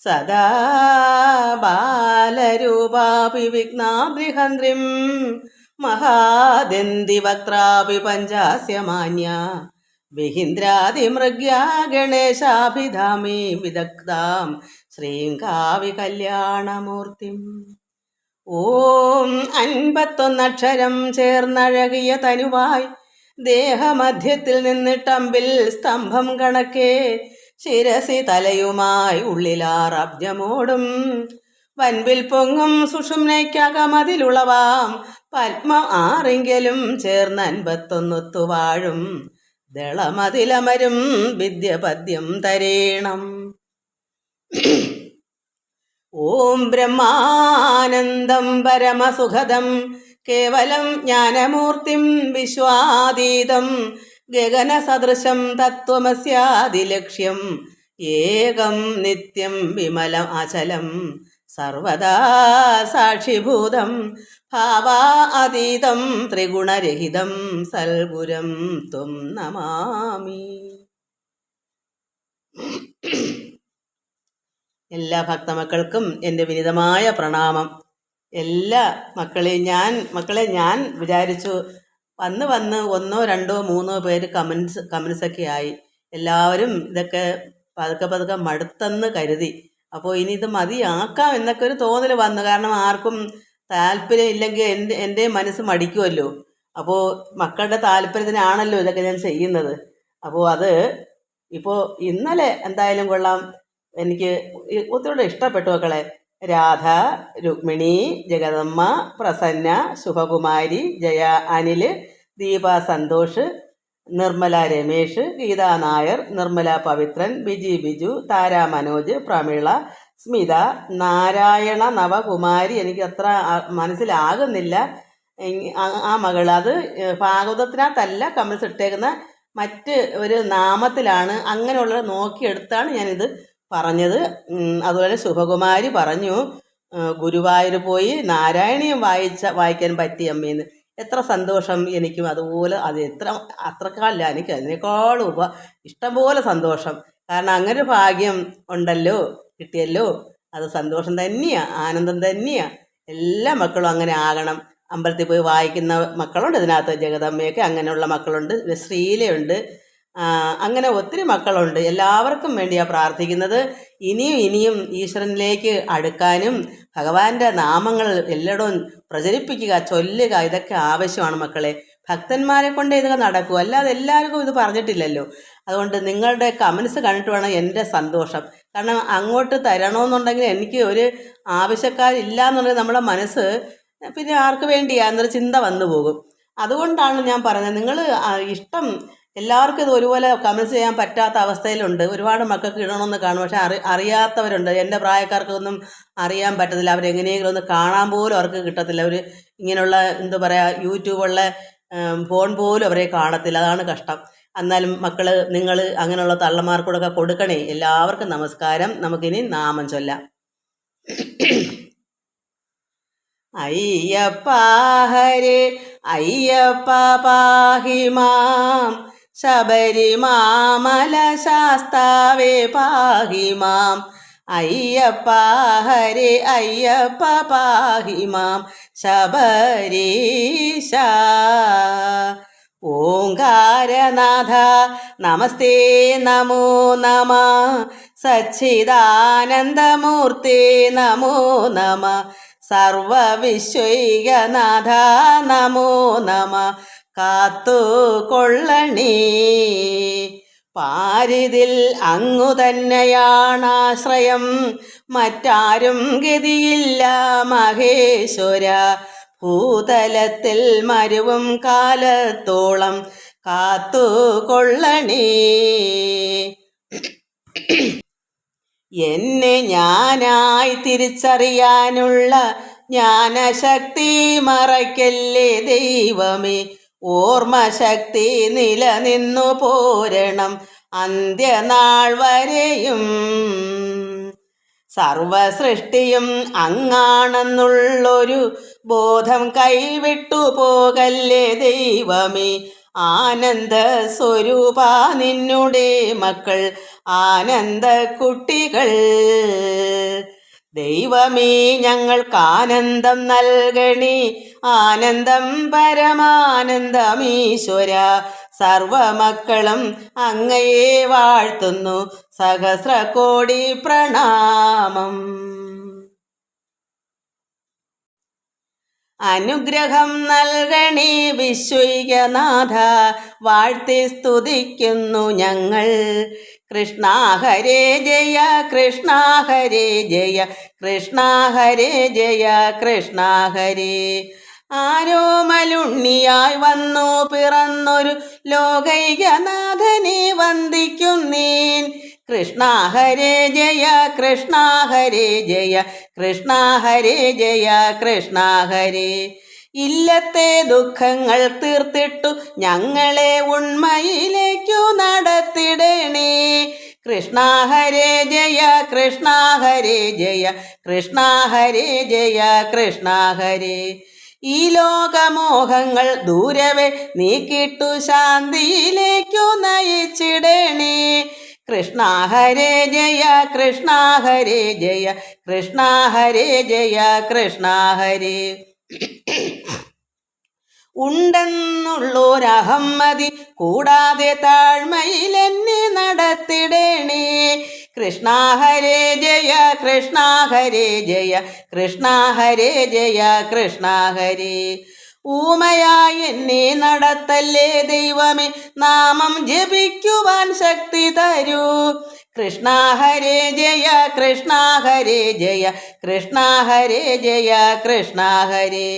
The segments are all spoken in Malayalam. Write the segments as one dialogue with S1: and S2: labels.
S1: സദാ ബാലരൂപാപി വിഘ്നാദ്രിഹന്ത്രിം മഹാദന്തിവക്ത്രാപി പഞ്ചാസ്യമാന്യ വിഹിന്ദ്രാതിമൃഗ്യാ ഗണേശാഭിധാമി വിദഗ്ധാം ശ്രീങ്കാവി കല്യാണമൂർത്തിം. ഓം 51 ചേർന്നഴകിയ തനുവായി ദേഹമധ്യത്തിൽ നിന്നിട്ടമ്പിൽ സ്തംഭം കണക്കെ ശിരസി തലയുമായി ഉള്ളിലാറബ്ജമോടും വൻപിൽ പൊങ്ങും സുഷുമ്നയ്ക്കകമതിലുളവാം പത്മം 6 ചേർന്ന് 51 വാഴും ദളമതിലമരും വിദ്യപദ്യം തരേണം. ഓം ബ്രഹ്മാനന്ദം പരമസുഖദം കേവലം ജ്ഞാനമൂർത്തിം വിശ്വാതീതം ഗഗനസദൃശം തത്വമസ്യാദിലക്ഷ്യം ഏകം നിത്യം വിമലം അചലം സർവദാ സാക്ഷിഭൂതം ഭാവാതീതം ത്രിഗുണരഹിതം സൽഗുരം ത്വം നമാമി. എല്ലാ ഭക്തമക്കൾക്കും എൻ്റെ വിനീതമായ പ്രണാമം. എല്ലാ മക്കളെ ഞാൻ വിചാരിച്ചു വന്ന് 1, 2, 3 പേര് കമൻസൊക്കെ ആയി. എല്ലാവരും ഇതൊക്കെ പതുക്കെ മടുത്തെന്ന് കരുതി. അപ്പോൾ ഇനി ഇത് മതിയാക്കാം എന്നൊക്കെ ഒരു തോന്നൽ വന്നു. കാരണം ആർക്കും താല്പര്യം ഇല്ലെങ്കിൽ എൻ്റെ മനസ്സ് മടിക്കുമല്ലോ. അപ്പോൾ മക്കളുടെ താല്പര്യത്തിനാണല്ലോ ഇതൊക്കെ ഞാൻ ചെയ്യുന്നത്. അപ്പോൾ അത് ഇപ്പോൾ ഇന്നലെ എന്തായാലും കൊള്ളാം, എനിക്ക് ഒത്തിരി ഇഷ്ടപ്പെട്ടു മക്കളെ. രാധ, രുക്മിണി, ജഗദമ്മ, പ്രസന്ന, ശുഭകുമാരി, ജയ, അനിൽ, ദീപ സന്തോഷ്, നിർമ്മല രമേഷ്, ഗീതാ നായർ, നിർമ്മല പവിത്രൻ, ബിജു, താര മനോജ്, പ്രമിള, സ്മിത, നാരായണ നവകുമാരി, എനിക്ക് അത്ര മനസ്സിലാകുന്നില്ല ആ മകൾ. അത് ഭാഗവതത്തിനകത്തല്ല കമൻസ് ഇട്ടേക്കുന്ന മറ്റ് ഒരു നാമത്തിലാണ്. അങ്ങനെയുള്ളത് നോക്കിയെടുത്താണ് ഞാനിത് പറഞ്ഞത്. അതുപോലെ ശുഭകുമാരി പറഞ്ഞു ഗുരുവായൂർ പോയി നാരായണീയം വായിക്കാൻ പറ്റി അമ്മേന്ന്. എത്ര സന്തോഷം. എനിക്കും അതുപോലെ അത് അത്രക്കാലല്ല, എനിക്ക് അതിനേക്കാളും ഇഷ്ടംപോലെ സന്തോഷം. കാരണം അങ്ങനെ ഭാഗ്യം ഉണ്ടല്ലോ, കിട്ടിയല്ലോ. അത് സന്തോഷം തന്നെയാണ്, ആനന്ദം തന്നെയാണ്. എല്ലാ മക്കളും അങ്ങനെ ആകണം. അമ്പലത്തിൽ പോയി വായിക്കുന്ന മക്കളുണ്ട് ഇതിനകത്ത്, ജഗദമ്മയൊക്കെ അങ്ങനെയുള്ള മക്കളുണ്ട്, ശ്രീലയുണ്ട്, അങ്ങനെ ഒത്തിരി മക്കളുണ്ട്. എല്ലാവർക്കും വേണ്ടിയാണ് പ്രാർത്ഥിക്കുന്നത്. ഇനിയും ഈശ്വരനിലേക്ക് അടുക്കാനും ഭഗവാന്റെ നാമങ്ങൾ എല്ലായിടവും പ്രചരിപ്പിക്കുക, ചൊല്ലുക, ഇതൊക്കെ ആവശ്യമാണ് മക്കളെ. ഭക്തന്മാരെ കൊണ്ട് ഇതൊക്കെ നടക്കൂ, അല്ലാതെ എല്ലാവർക്കും ഇത് പറഞ്ഞിട്ടില്ലല്ലോ. അതുകൊണ്ട് നിങ്ങളുടെ കമൻസ് കണ്ടിട്ട് വേണം എൻ്റെ സന്തോഷം. കാരണം അങ്ങോട്ട് തരണമെന്നുണ്ടെങ്കിൽ എനിക്ക് ഒരു ആവശ്യക്കാരില്ല എന്നുണ്ടെങ്കിൽ നമ്മുടെ മനസ്സ് പിന്നെ ആർക്ക് വേണ്ടിയാന്നൊരു ചിന്ത വന്നു പോകും. അതുകൊണ്ടാണ് ഞാൻ പറഞ്ഞത്, നിങ്ങൾ ഇഷ്ടം എല്ലാവർക്കും ഇത് ഒരുപോലെ കമൻസ് ചെയ്യാൻ പറ്റാത്ത അവസ്ഥയിലുണ്ട്. ഒരുപാട് മക്കൾക്ക് ഇടണമെന്ന് കാണും, പക്ഷെ അറിയാത്തവരുണ്ട്. എൻ്റെ പ്രായക്കാർക്കൊന്നും അറിയാൻ പറ്റത്തില്ല. അവരെങ്ങനെയെങ്കിലും ഒന്ന് കാണാൻ പോലും അവർക്ക് കിട്ടത്തില്ല. ഒരു ഇങ്ങനെയുള്ള എന്താ പറയുക, യൂട്യൂബുള്ള ഫോൺ പോലും അവരെ കാണത്തില്ല. അതാണ് കഷ്ടം. എന്നാലും മക്കൾ, നിങ്ങൾ അങ്ങനെയുള്ള തള്ളമാർക്കൂടൊക്കെ കൊടുക്കണേ. എല്ലാവർക്കും നമസ്കാരം. നമുക്കിനി നാമം ചൊല്ലാം. അയ്യപ്പ ഹരേ അയ്യപ്പ പാഹി മാം ശബരിമാമല ശാസ്താവേ പാഹി മാം. അയ്യപ്പ ഹരേ അയ്യപ്പ പാഹി മാം ശബരീശ. ഓംകാരനാഥ നമസ്തേ നമോ നമ. സച്ചിദാനന്ദമൂർത്തേ നമോ നമ. സർവവിശ്വൈകനാഥ നമോ നമ. കാത്തുകൊള്ളണേ. പാരിതിൽ അങ്ങു തന്നെയാണാശ്രയം, മറ്റാരും ഗതിയില്ല മഹേശ്വര. ഭൂതലത്തിൽ മരുവും കാലത്തോളം കാത്തുകൊള്ളണേ. എന്നെ ഞാനായി തിരിച്ചറിയാനുള്ള ജ്ഞാനശക്തി മറയ്ക്കല്ലേ ദൈവമേ. ഓർമ്മശക്തി നിലനിന്നു പോരണം അന്ത്യനാൾ വരെയും. സർവസൃഷ്ടിയും അങ്ങാണെന്നുള്ളൊരു ബോധം കൈവിട്ടു പോകല്ലേ ദൈവമേ. ആനന്ദ സ്വരൂപ നിന്നുടെ മക്കൾ ആനന്ദ കുട്ടികൾ. ദൈവമേ ഞങ്ങൾക്കാനന്ദം നൽകണേ, ആനന്ദം പരമാനന്ദമീശ്വര. സർവമക്കളും അങ്ങയെ വാഴ്ത്തുന്നു, സഹസ്രകോടി പ്രണാമം. അനുഗ്രഹം നൽകണേ വിശ്വൈകനാഥ, വാഴ്ത്തി സ്തുതിക്കുന്നു ഞങ്ങൾ. കൃഷ്ണ ഹരേ ജയ കൃഷ്ണ ഹരേ ജയ കൃഷ്ണ ഹരേ ജയ കൃഷ്ണ ഹരേ. ആരോമലുണ്ണിയായി വന്നു പിറന്നൊരു ലോകൈകനാഥനെ വന്ദിക്കുന്നേൻ. കൃഷ്ണ ഹരേ ജയ കൃഷ്ണ ഹരേ ജയ കൃഷ്ണ ഹരേ ജയ കൃഷ്ണ ഹരേ. ഇല്ലത്തെ ദുഃഖങ്ങൾ തീർത്തിട്ടു ഞങ്ങളെ ഉണ്മയിലേക്കു നടത്തിടണേ. കൃഷ്ണ ഹരേ ജയ കൃഷ്ണ ഹരേ ജയ കൃഷ്ണ ഹരേ ജയ കൃഷ്ണ ഹരേ. ഈ ലോകമോഹങ്ങൾ ദൂരവേ നീക്കിട്ടു ശാന്തിയിലേക്കു നയിച്ചിടണേ. കൃഷ്ണ ഹരേ ജയ കൃഷ്ണ ഹരേ ജയ കൃഷ്ണ ഹരേ ജയ കൃഷ്ണ ഹരേ. ഉണ്ടെന്നുള്ളൊരഹമ്മതി കൂടാതെ താഴ്മയിൽ എന്നെ നടത്തിടണേ. കൃഷ്ണ ഹരേ ജയ കൃഷ്ണ ഹരേ ജയ കൃഷ്ണ ഹരേ ജയ കൃഷ്ണ ഹരേ. ഊമയായി എന്നെ നടത്തല്ലേ ദൈവമേ, നാമം ജപിക്കുവാൻ ശക്തി തരൂ. കൃഷ്ണ ഹരേ ജയ കൃഷ്ണ ഹരേ ജയ കൃഷ്ണ ഹരേ ജയ കൃഷ്ണ ഹരേ.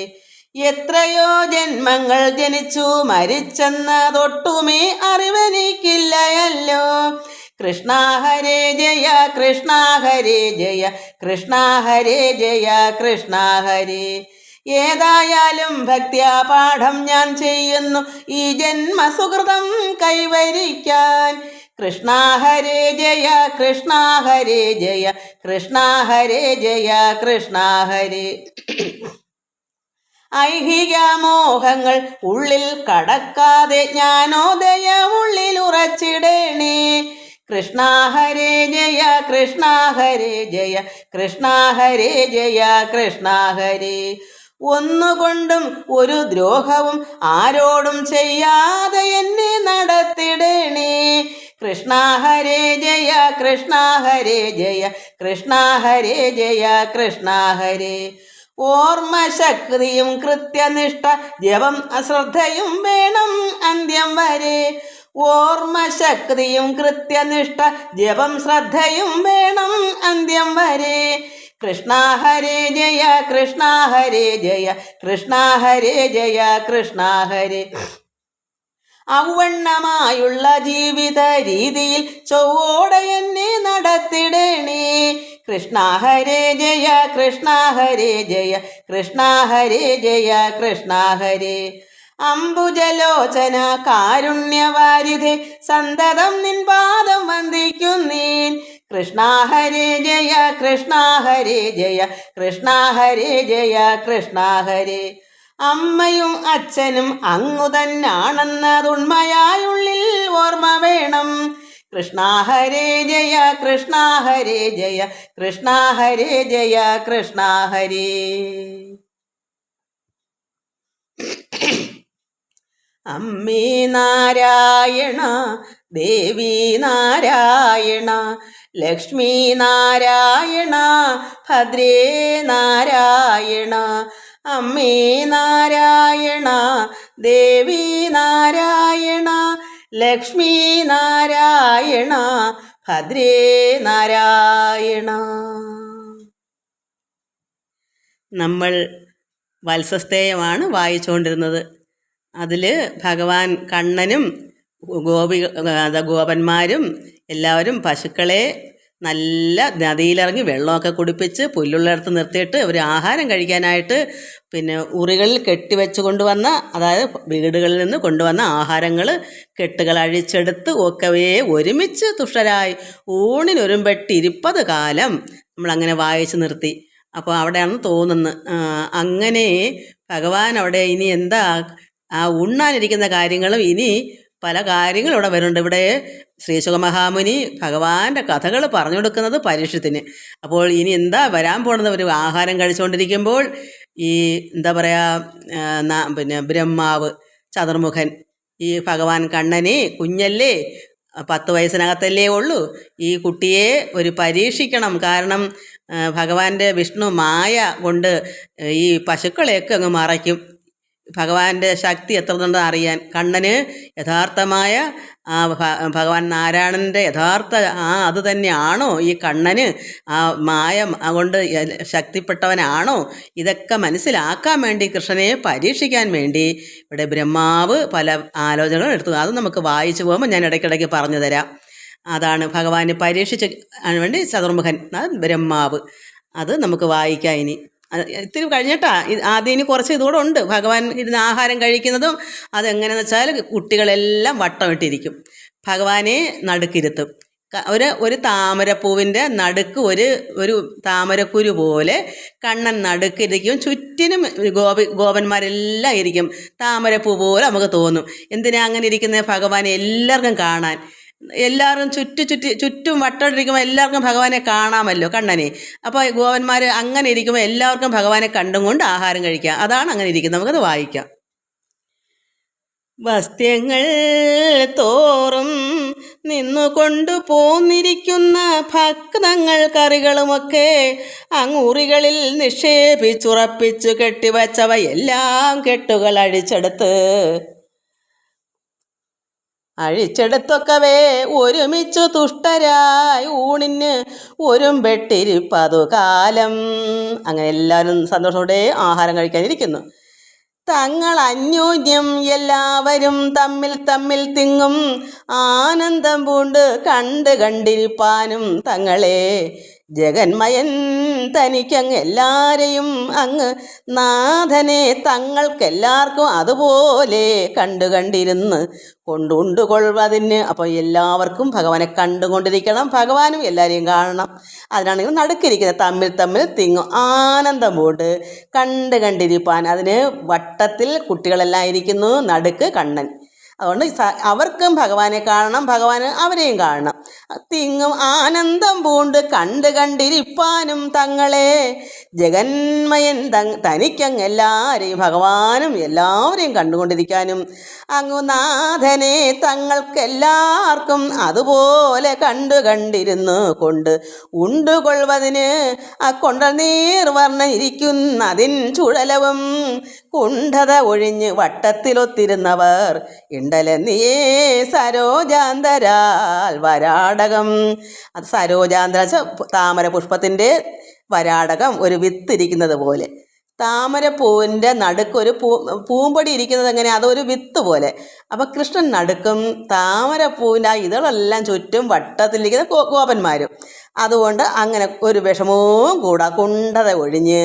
S1: എത്രയോ ജന്മങ്ങൾ ജനിച്ചു മരിച്ചെന്നതൊട്ടുമേ അറിവെനിക്കില്ലയല്ലോ. കൃഷ്ണ ഹരേ ജയ കൃഷ്ണ ഹരേ ജയ കൃഷ്ണ ഹരേ ജയ കൃഷ്ണ ഹരേ. ഏതായാലും ഭക്ത്യാ പാഠം ഞാൻ ചെയ്യുന്നു ഈ ജന്മസുഹൃതം കൈവരിക്കാൻ. കൃഷ്ണ ഹരേ ജയ കൃഷ്ണ ഹരേ ജയ കൃഷ്ണ ഹരേ ജയ കൃഷ്ണ ഹരേ. ഐഹിക മോഹങ്ങൾ ഉള്ളിൽ കടക്കാതെ ജ്ഞാനോദയം ഉള്ളിൽ ഉറച്ചിടണേ. കൃഷ്ണ ഹരേ ജയ കൃഷ്ണ ഹരേ ജയ കൃഷ്ണ ഹരേ ജയ കൃഷ്ണ ഹരേ. ഒന്നുകൊണ്ടും ഒരു ദ്രോഹവും ആരോടും ചെയ്യാതെ എന്നെ നടത്തിടണേ. കൃഷ്ണ ഹരേ ജയ കൃഷ്ണ ഹരേ ജയ കൃഷ്ണ ഹരേ ജയ കൃഷ്ണ ഹരേ. ഓർമ്മശക്തിയും കൃത്യനിഷ്ഠ ജപം അശ്രദ്ധയും വേണം അന്ത്യം വരെ. ഓർമ്മശക്തിയും കൃത്യനിഷ്ഠ ജപം ശ്രദ്ധയും വേണം അന്ത്യം വരെ. കൃഷ്ണ ഹരേ ജയ കൃഷ്ണ ഹരേ ജയ കൃഷ്ണ ഹരേ ജയ കൃഷ്ണ ഹരേ. ഔവണ്ണമായുള്ള ജീവിത രീതിയിൽ ചൊവ്വോടെ എന്നെ നടത്തിടണേ. കൃഷ്ണ ഹരേ ജയ കൃഷ്ണ ഹരേ ജയ കൃഷ്ണ ഹരേ ജയ കൃഷ്ണ ഹരേ. അംബുജലോചന കാരുണ്യവാരിധേ സന്തതം നിൻ പാദം വന്ദിക്കുന്നേൻ. കൃഷ്ണ ഹരേ ജയ കൃഷ്ണ ഹരേ ജയ കൃഷ്ണ ഹരേ ജയ കൃഷ്ണ ഹരേ. അമ്മയും അച്ഛനും അങ്ങു തന്നാണെന്നതുണ്മയായുള്ളിൽ ഓർമ്മ വേണം. കൃഷ്ണ ഹരേ ജയ കൃഷ്ണ ഹരേ ജയ കൃഷ്ണ ഹരേ ജയ കൃഷ്ണ ഹരേ. അമ്മേ നാരായണ ദേവി നാരായണ ലക്ഷ്മി നാരായണ ഭദ്രേ നാരായണ. അമ്മേ നാരായണ ദേവി നാരായണ ലക്ഷ്മി നാരായണ ഭദ്രേ നാരായണ. നമ്മൾ വത്സസ്തേയമാണ് വായിച്ചുകൊണ്ടിരുന്നത്. അതിൽ ഭഗവാൻ കണ്ണനും ഗോപന്മാരും എല്ലാവരും പശുക്കളെ നല്ല നദിയിലിറങ്ങി വെള്ളമൊക്കെ കുടിപ്പിച്ച് പുല്ലുള്ളിടത്ത് നിർത്തിയിട്ട് അവർ ആഹാരം കഴിക്കാനായിട്ട് പിന്നെ ഉറികളിൽ കെട്ടിവെച്ച് കൊണ്ടുവന്ന, അതായത് വീടുകളിൽ നിന്ന് കൊണ്ടുവന്ന ആഹാരങ്ങൾ കെട്ടുകൾ അഴിച്ചെടുത്ത് ഒക്കവേ ഒരുമിച്ച് തുഷ്ടരായി ഊണിനൊരുമ്പെട്ടി 20 കാലം നമ്മളങ്ങനെ വായിച്ച് നിർത്തി. അപ്പോൾ അവിടെയാണെന്ന് തോന്നുന്നു. അങ്ങനെ ഭഗവാൻ അവിടെ ഇനി എന്താ ആ ഉണ്ണാനിരിക്കുന്ന കാര്യങ്ങളും ഇനി പല കാര്യങ്ങളും ഇവിടെ വരുന്നുണ്ട്. ഇവിടെ ശ്രീശുക മഹാമുനി ഭഗവാന്റെ കഥകൾ പറഞ്ഞു കൊടുക്കുന്നത് പരീക്ഷത്തിന്. അപ്പോൾ ഇനി എന്താ വരാൻ പോണത്? ഒരു ആഹാരം കഴിച്ചുകൊണ്ടിരിക്കുമ്പോൾ ഈ എന്താ പറയുക, പിന്നെ ബ്രഹ്മാവ് ചതുർമുഖൻ ഈ ഭഗവാൻ കണ്ണനെ കുഞ്ഞല്ലേ, 10 വയസ്സിനകത്തല്ലേ ഉള്ളൂ, ഈ കുട്ടിയെ ഒരു പരീക്ഷിക്കണം. കാരണം ഭഗവാന്റെ വിഷ്ണു മായ കൊണ്ട് ഈ പശുക്കളെയൊക്കെ അങ്ങ് മറയ്ക്കും. ഭഗവാന്റെ ശക്തി എത്രയുണ്ടെന്ന് അറിയാൻ കണ്ണന് യഥാർത്ഥമായ ആ ഭഗവാൻ നാരായണൻ്റെ യഥാർത്ഥ അത് തന്നെയാണോ ഈ കണ്ണന്? ആ മായ കൊണ്ട് ശക്തിപ്പെട്ടവനാണോ? ഇതൊക്കെ മനസ്സിലാക്കാൻ വേണ്ടി കൃഷ്ണനെ പരീക്ഷിക്കാൻ വേണ്ടി ഇവിടെ ബ്രഹ്മാവ് പല ആലോചനകളും എടുത്തു. അത് നമുക്ക് വായിച്ചു പോകുമ്പോൾ ഞാൻ ഇടയ്ക്കിടയ്ക്ക് പറഞ്ഞു തരാം. അതാണ് ഭഗവാനെ പരീക്ഷിച്ച് വേണ്ടി ചതുർമുഖൻ ബ്രഹ്മാവ്. അത് നമുക്ക് വായിക്കാം. ഇനി ഇത്തിരി കഴിഞ്ഞിട്ടാ ആദ്യം ഇനി കുറച്ച് ഇതുകൂടെ ഉണ്ട്. ഭഗവാൻ ഇരുന്ന് ആഹാരം കഴിക്കുന്നതും അതെങ്ങനെയെന്ന് വെച്ചാൽ കുട്ടികളെല്ലാം വട്ടമിട്ടിരിക്കും. ഭഗവാനെ നടുക്കിരുത്തും. ഒരു താമരപ്പൂവിൻ്റെ നടുക്ക് ഒരു താമരക്കുരു പോലെ കണ്ണൻ നടുക്കിരിക്കും. ചുറ്റിനും ഗോപന്മാരെല്ലാം ഇരിക്കും. താമരപ്പൂ പോലെ നമുക്ക് തോന്നും. എന്തിനാ അങ്ങനെ ഇരിക്കുന്നത്? ഭഗവാനെ എല്ലാവർക്കും കാണാൻ. എല്ലാവരും ചുറ്റും വട്ടമിട്ടിരിക്കുമ്പോൾ എല്ലാവർക്കും ഭഗവാനെ കാണാമല്ലോ, കണ്ണനെ. അപ്പോൾ ഗോപന്മാർ അങ്ങനെ ഇരിക്കുമ്പോൾ എല്ലാവർക്കും ഭഗവാനെ കണ്ടും കൊണ്ട് ആഹാരം കഴിക്കാം. അതാണ് അങ്ങനെ ഇരിക്കുന്നത്. നമുക്കത് വായിക്കാം. വസ്ത്യങ്ങൾ തോറും നിന്നുകൊണ്ടു പോന്നിരിക്കുന്ന ഭക്തങ്ങൾ കറികളുമൊക്കെ അങ്ങുറികളിൽ നിക്ഷേപിച്ചുറപ്പിച്ചു കെട്ടിവച്ചവയെല്ലാം കെട്ടുകൾ അഴിച്ചെടുത്തൊക്കവേ ഒരുമിച്ചു തുഷ്ടരായി ഊണിന് ഒരുമ്പെട്ടിരിപ്പതു കാലം. അങ്ങനെ എല്ലാവരും സന്തോഷത്തോടെ ആഹാരം കഴിക്കാനിരിക്കുന്നു. തങ്ങൾ അന്യോന്യം എല്ലാവരും തമ്മിൽ തിങ്ങും ആനന്ദം പൂണ്ട് കണ്ടിരിപ്പാനും തങ്ങളെ ജഗന്മയൻ തനിക്കങ്ങ് എല്ലാരെയും അങ്ങ് നാഥനെ തങ്ങൾക്കെല്ലാവർക്കും അതുപോലെ കണ്ടിരുന്ന് കൊണ്ടുകൊള്ളുവതിന്. അപ്പോൾ എല്ലാവർക്കും ഭഗവാനെ കണ്ടുകൊണ്ടിരിക്കണം, ഭഗവാനും എല്ലാവരെയും കാണണം. അതിനാണെങ്കിൽ നടുക്കിരിക്കുന്നത് തമ്മിൽ തിങ്ങും ആനന്ദം പൂണ്ട് കണ്ടിരിപ്പാൻ. അതിന് വട്ടത്തിൽ കുട്ടികളെല്ലാം ഇരിക്കുന്നു, നടുക്ക് കണ്ണൻ. അതുകൊണ്ട് അവർക്കും ഭഗവാനെ കാണണം, ഭഗവാന് അവരെയും കാണണം. തിങ്ങും ആനന്ദം പൂണ്ട് കണ്ടിരിപ്പാനും തങ്ങളെ ജഗന്മയൻ തനിക്കങ്ങ് എല്ലാവരെയും ഭഗവാനും എല്ലാവരെയും കണ്ടുകൊണ്ടിരിക്കാനും അങ്ങു നാഥനെ തങ്ങൾക്കെല്ലാവർക്കും അതുപോലെ കണ്ടിരുന്നു ഉണ്ടുകൊള്ളുവതിന് കൊണ്ടൽ നീർവർണ്ണൻ ഇരിക്കുന്നതിൻ ചുഴലവും കുണ്ഠത ഒഴിഞ്ഞ് വട്ടത്തിലൊത്തിരുന്നവർ ഇണ്ടലെന്നിയേ സരോജാന്തരാൽ വരാടകം. അത് സരോജാന്തര താമര പുഷ്പത്തിൻ്റെ വരാടകം, ഒരു വിത്തിരിക്കുന്നത് പോലെ. താമരപ്പൂവിൻ്റെ നടുക്കൊരു പൂമ്പൊടി ഇരിക്കുന്നത് എങ്ങനെ? അതൊരു വിത്ത് പോലെ. അപ്പം കൃഷ്ണൻ നടുക്കും താമരപ്പൂവിൻ്റെ ആ ഇതളെല്ലാം ചുറ്റും വട്ടത്തിലിരിക്കുന്ന ഗോപന്മാരും. അതുകൊണ്ട് അങ്ങനെ ഒരു വിഷമവും കൂടാ, കുണ്ഠത ഒഴിഞ്ഞ്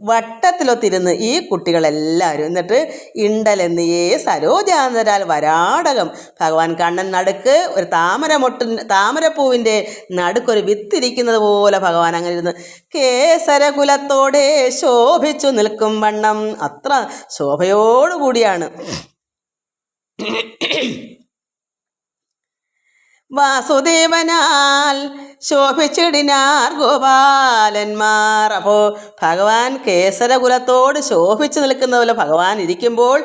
S1: വട്ടത്തിലൊത്തിരുന്ന് ഈ കുട്ടികളെല്ലാവരും. എന്നിട്ട് ഇണ്ടലെന്നിയേ സരോജാന്തരാൽ വരാടകം. ഭഗവാൻ കണ്ണൻ നടുക്ക് ഒരു താമരപ്പൂവിൻ്റെ നടുക്കൊരു വിത്തിരിക്കുന്നത് പോലെ ഭഗവാൻ അങ്ങനെ ഇരുന്ന് കേസരകുലത്തോടെ ശോഭിച്ചു നിൽക്കും വണ്ണം. അത്ര ശോഭയോടുകൂടിയാണ്. വാസുദേവനാൽ ശോഭിച്ചിടിനാർ ഗോപാലന്മാർ. അപ്പോൾ ഭഗവാൻ കേസരകുലത്തോട് ശോഭിച്ചു നിൽക്കുന്ന പോലെ ഭഗവാൻ ഇരിക്കുമ്പോൾ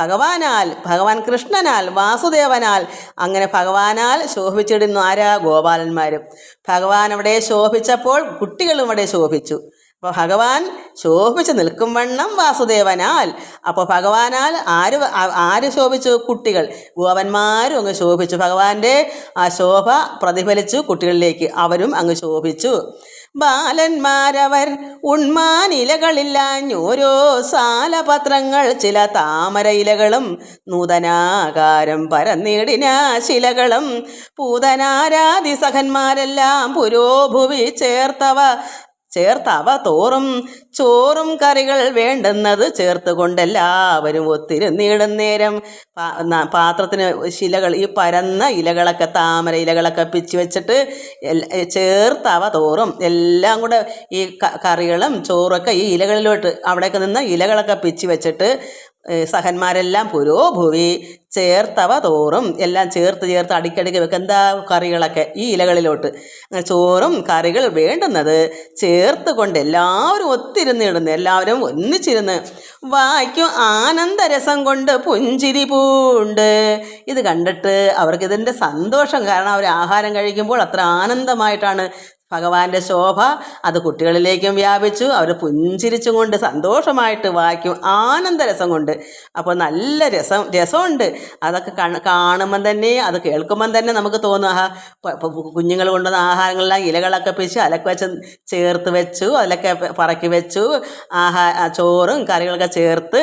S1: ഭഗവാൻ കൃഷ്ണനാൽ വാസുദേവനാൽ അങ്ങനെ ഭഗവാനാൽ ശോഭിച്ചിടുന്നു ആരാ? ഗോപാലന്മാരും. ഭഗവാൻ അവിടെ ശോഭിച്ചപ്പോൾ കുട്ടികളും അവിടെ ശോഭിച്ചു. അപ്പോൾ ഭഗവാൻ ശോഭിച്ച് നിൽക്കും വണ്ണം വാസുദേവനാൽ. അപ്പോൾ ഭഗവാനാൽ ആര് ശോഭിച്ചു? കുട്ടികൾ, ഗോപന്മാരും അങ്ങ് ശോഭിച്ചു. ഭഗവാന്റെ ആ ശോഭ പ്രതിഫലിച്ചു കുട്ടികളിലേക്ക്, അവരും അങ്ങ് ശോഭിച്ചു. ബാലന്മാരവർ ഉണ്മാൻ ഇലകളില്ലാഞ്ഞോരോ സാലപത്രങ്ങൾ ചില താമര ഇലകളും നൂതനാകാരം പരന്നിടിന ശിലകളും പൂതനാരാധി സഖന്മാരെല്ലാം പുരോഭുവി ചേർത്തവ തോറും ചോറും കറികൾ വേണ്ടുന്നത് ചേർത്തുകൊണ്ടെല്ലാവരും ഒത്തിരുന്നിടും നേരം. പാത്രത്തിന് ശിലകൾ, ഈ പരന്ന ഇലകളൊക്കെ താമര ഇലകളൊക്കെ പിച്ച് വെച്ചിട്ട് ചേർത്തവ തോറും എല്ലാം കൂടെ ഈ കറികളും ചോറൊക്കെ ഈ ഇലകളിലോട്ട് അവിടേക്ക് നിന്ന് ഇലകളൊക്കെ പിച്ച് വെച്ചിട്ട് സഹന്മാരെല്ലാം പുരോഭുവി ചേർത്തവ തോറും എല്ലാം ചേർത്ത് അടുക്കടുക്ക് വെക്കുക. എന്താ കറികളൊക്കെ ഈ ഇലകളിലോട്ട് അങ്ങനെ ചോറും കറികൾ വേണ്ടുന്നത് ചേർത്ത് കൊണ്ട് എല്ലാവരും ഒത്തിരുന്നിടുന്നു. എല്ലാവരും ഒന്നിച്ചിരുന്ന് വായിക്കും ആനന്ദരസം കൊണ്ട് പുഞ്ചിരി പൂണ്ട്. ഇത് കണ്ടിട്ട് അവർക്കിതിൻ്റെ സന്തോഷം, കാരണം അവർ ആഹാരം കഴിക്കുമ്പോൾ അത്ര ആനന്ദമായിട്ടാണ് ഭഗവാന്റെ ശോഭ അത് കുട്ടികളിലേക്കും വ്യാപിച്ചു. അവർ പുഞ്ചിരിച്ചും കൊണ്ട് സന്തോഷമായിട്ട് വായിക്കും ആനന്ദരസം കൊണ്ട്. അപ്പോൾ നല്ല രസമുണ്ട്. അതൊക്കെ കാണുമ്പം തന്നെ അത് കേൾക്കുമ്പം തന്നെ നമുക്ക് തോന്നും, കുഞ്ഞുങ്ങൾ കൊണ്ടുവന്ന ആഹാരങ്ങളെല്ലാം ഇലകളൊക്കെ പിച്ച് അലക്ക് വെച്ച് ചേർത്ത് വെച്ചു, അതിലൊക്കെ പറക്കി വെച്ചു, ചോറും കറികളൊക്കെ ചേർത്ത്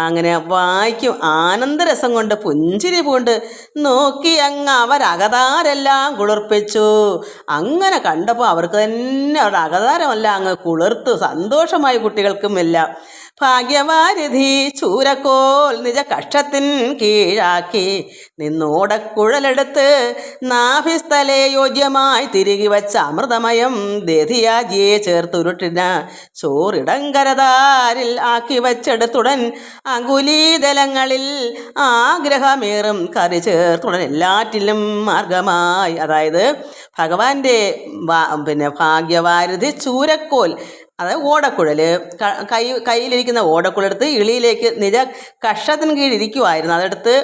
S1: അങ്ങനെ വായിക്കും ആനന്ദരസം കൊണ്ട് പുഞ്ചിരി പൂണ്ട് നോക്കി അങ്ങ് അവരകതാരെല്ലാം കുളിർപ്പിച്ചു. അങ്ങനെ കണ്ടപ്പോൾ അവർക്ക് തന്നെ അവരുടെ അകതാരമെല്ലാം അങ്ങ് കുളിർത്തു. സന്തോഷമായി കുട്ടികൾക്കും എല്ലാം. ഭാഗ്യവാരിധി ചൂരക്കോൽ നിജ കക്ഷത്തിൻ കീഴാക്കി നിന്നോടക്കുഴലെടുത്ത് നാഭിസ്ഥലേ യോജ്യമായി തിരികെ വച്ച അമൃതമയം ദധിയാജിയെ ചേർത്തുരുട്ടിന ചോറിടങ്കരതാരിൽ ആക്കി വച്ചെടുത്തുടൻ അങ്കുലീതലങ്ങളിൽ ആഗ്രഹമേറും കറി ചേർത്തുടൻ എല്ലാറ്റിലും മാർഗമായി. അതായത് ഭഗവാന്റെ ഭാഗ്യവാരിധി ചൂരക്കോൽ, അതായത് ഓടക്കുഴൽ, കയ്യിലിരിക്കുന്ന ഓടക്കുഴലെടുത്ത് ഇളിയിലേക്ക് നിജ കക്ഷത്തിന് കീഴിരിക്കുമായിരുന്നു. അതെടുത്ത്